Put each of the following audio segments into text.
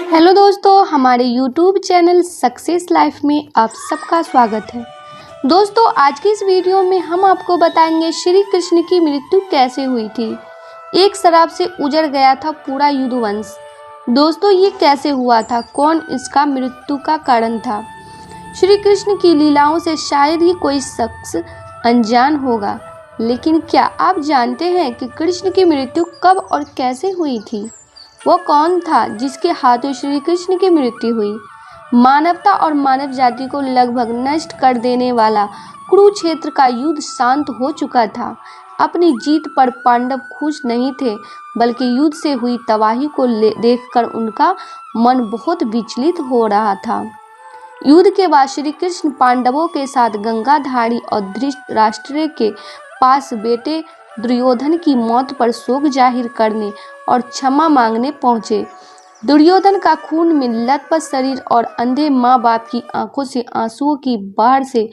Hello दोस्तों, हमारे YouTube channel success life में आप सबका स्वागत है। दोस्तों, आज की इस वीडियो में हम आपको बताएंगे श्री कृष्ण की मृत्यु कैसे हुई थी। एक शराब से उजड़ गया था पूरा युद्धवंश। दोस्तों, ये कैसे हुआ था? कौन इसका मृत्यु का कारण था? श्री कृष्ण की लीलाओं से शायद ही कोई शख्स अनजान होगा, लेकिन क्या आप जानते हैं कि कृष्ण की मृत्यु कब और कैसे हुई थी? वो कौन था जिसके हाथों श्री कृष्ण की मृत्यु हुई? मानवता और मानव जाति को लगभग नष्ट कर देने वाला कुरुक्षेत्र का युद्ध शांत हो चुका था। अपनी जीत पर पांडव खुश नहीं थे, बल्कि युद्ध से हुई तबाही को देखकर उनका मन बहुत विचलित हो रहा था। युद्ध के बाद श्री कृष्ण पांडवों के साथ गंगाधारी और धृतराष्ट्र के पास बेटे दुर्योधन की मौत पर शोक जाहिर करने और क्षमा मांगने पहुंचे। दुर्योधन का खून में लथपथ शरीर और अंधे माँ बाप की आंखों से आंसुओं की बाढ़ से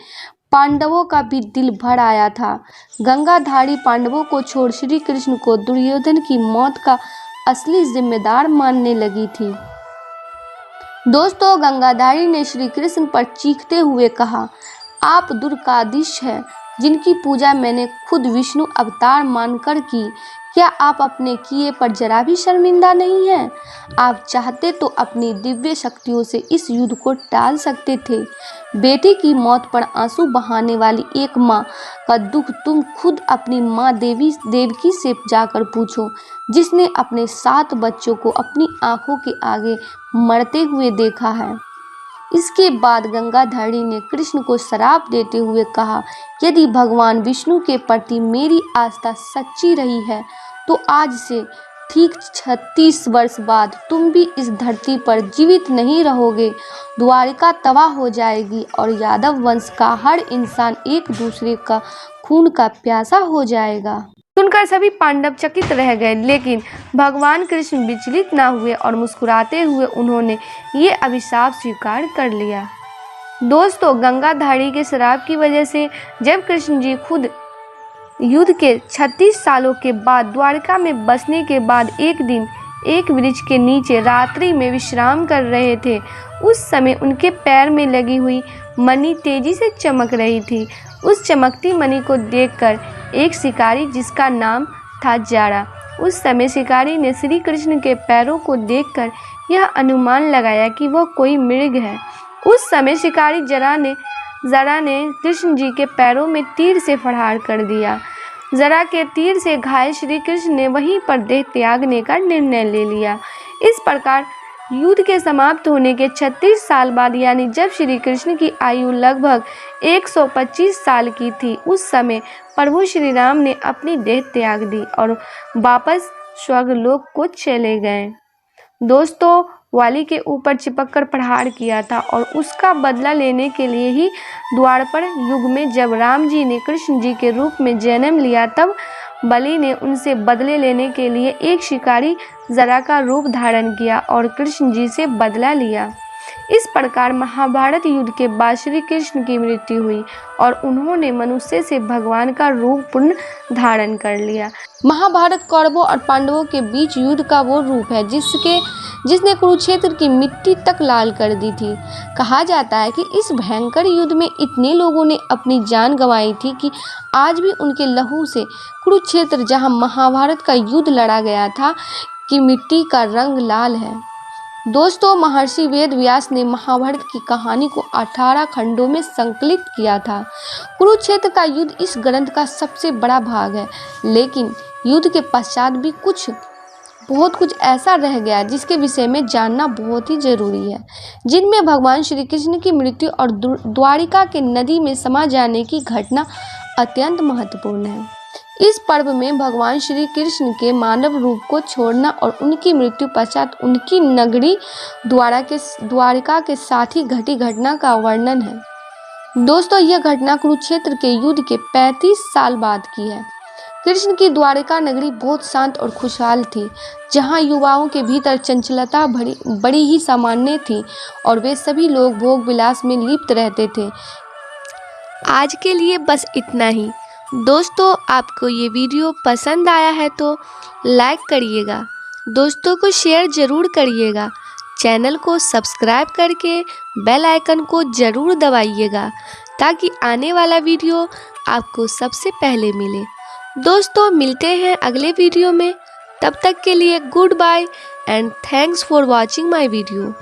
पांडवों का भी दिल भर आया था। गंगाधारी पांडवों को छोड़ श्री कृष्ण को दुर्योधन की मौत का असली जिम्मेदार मानने लगी थी। दोस्तों, गंगाधारी ने श्री कृष्ण पर चीखते हुए कहा, आप दुर्कादिश हैं, जिनकी पूजा मैंने खुद विष्णु अवतार मानकर की। क्या आप अपने किए पर जरा भी शर्मिंदा नहीं हैं? आप चाहते तो अपनी दिव्य शक्तियों से इस युद्ध को टाल सकते थे। बेटी की मौत पर आंसू बहाने वाली एक माँ का दुख तुम खुद अपनी माँ देवकी से जाकर पूछो, जिसने अपने 7 बच्चों को अपनी आंखों के आगे मरते हुए देखा है। इसके बाद गंगाधारी ने कृष्ण को श्राप देते हुए कहा, यदि भगवान विष्णु के प्रति मेरी आस्था सच्ची रही है तो आज से ठीक 36 वर्ष बाद तुम भी इस धरती पर जीवित नहीं रहोगे। द्वारिका तबाह हो जाएगी और यादव वंश का हर इंसान एक दूसरे का खून का प्यासा हो जाएगा। सुनकर सभी पांडव चकित रह गए, लेकिन भगवान कृष्ण विचलित न हुए और मुस्कुराते हुए उन्होंने ये अभिशाप स्वीकार कर लिया। दोस्तों, गंगाधारी के श्राप की वजह से जब कृष्ण जी खुद युद्ध के 36 सालों के बाद द्वारका में बसने के बाद एक दिन एक वृक्ष के नीचे रात्रि में विश्राम कर रहे थे, उस समय उनके पैर में लगी हुई मणि तेजी से चमक रही थी। उस चमकती मणि को देखकर एक शिकारी, जिसका नाम था जारा, उस समय शिकारी ने श्री कृष्ण के पैरों को देखकर यह अनुमान लगाया कि वह कोई मृग है। उस समय शिकारी जरा ने कृष्ण जी के पैरों में तीर से प्रहार कर दिया। जरा के तीर से घायल श्री कृष्ण ने वहीं पर देह त्यागने का निर्णय ले लिया। इस प्रकार युद्ध के समाप्त होने के 36 साल बाद, यानी जब श्री कृष्ण की आयु लगभग 125 साल की थी, उस समय प्रभु श्री राम ने अपनी देह त्याग दी और वापस स्वर्गलोक को चले गए। दोस्तों, वाली के ऊपर चिपककर प्रहार किया था और उसका बदला लेने के लिए ही द्वापर युग में जब राम जी ने कृष्ण जी के रूप में जन्म लिया, तब बलि ने उनसे बदले लेने के लिए एक शिकारी जरा का रूप धारण किया और कृष्ण जी से बदला लिया। इस प्रकार महाभारत युद्ध के बाद श्री कृष्ण की मृत्यु हुई और उन्होंने मनुष्य से भगवान का रूप पुनः धारण कर लिया। महाभारत कौरवों और पांडवों के बीच युद्ध का वो रूप है जिसने कुरुक्षेत्र की मिट्टी तक लाल कर दी थी। कहा जाता है कि इस भयंकर युद्ध में इतने लोगों ने अपनी जान गंवाई थी कि आज भी उनके लहू से कुरुक्षेत्र, जहां महाभारत का युद्ध लड़ा गया था, की मिट्टी का रंग लाल है। दोस्तों, महर्षि वेद व्यास ने महाभारत की कहानी को 18 खंडों में संकलित किया था। कुरुक्षेत्र का युद्ध इस ग्रंथ का सबसे बड़ा भाग है, लेकिन युद्ध के पश्चात भी बहुत कुछ ऐसा रह गया जिसके विषय में जानना बहुत ही जरूरी है, जिनमें भगवान श्री कृष्ण की मृत्यु और द्वारिका के नदी में समा जाने की घटना अत्यंत महत्वपूर्ण है। इस पर्व में भगवान श्री कृष्ण के मानव रूप को छोड़ना और उनकी मृत्यु पश्चात उनकी नगरी द्वारिका के साथ ही घटी घटना का वर्णन है। दोस्तों, यह घटना कुरुक्षेत्र के युद्ध के 35 साल बाद की है। कृष्ण की द्वारिका नगरी बहुत शांत और खुशहाल थी, जहां युवाओं के भीतर चंचलता बड़ी ही सामान्य थी और वे सभी लोग भोग विलास में लिप्त रहते थे। आज के लिए बस इतना ही। दोस्तों, आपको ये वीडियो पसंद आया है तो लाइक करिएगा, दोस्तों को शेयर ज़रूर करिएगा। चैनल को सब्सक्राइब करके बेल आइकन को ज़रूर दबाइएगा ताकि आने वाला वीडियो आपको सबसे पहले मिले। दोस्तों मिलते हैं अगले वीडियो में, तब तक के लिए good bye and thanks for watching my video.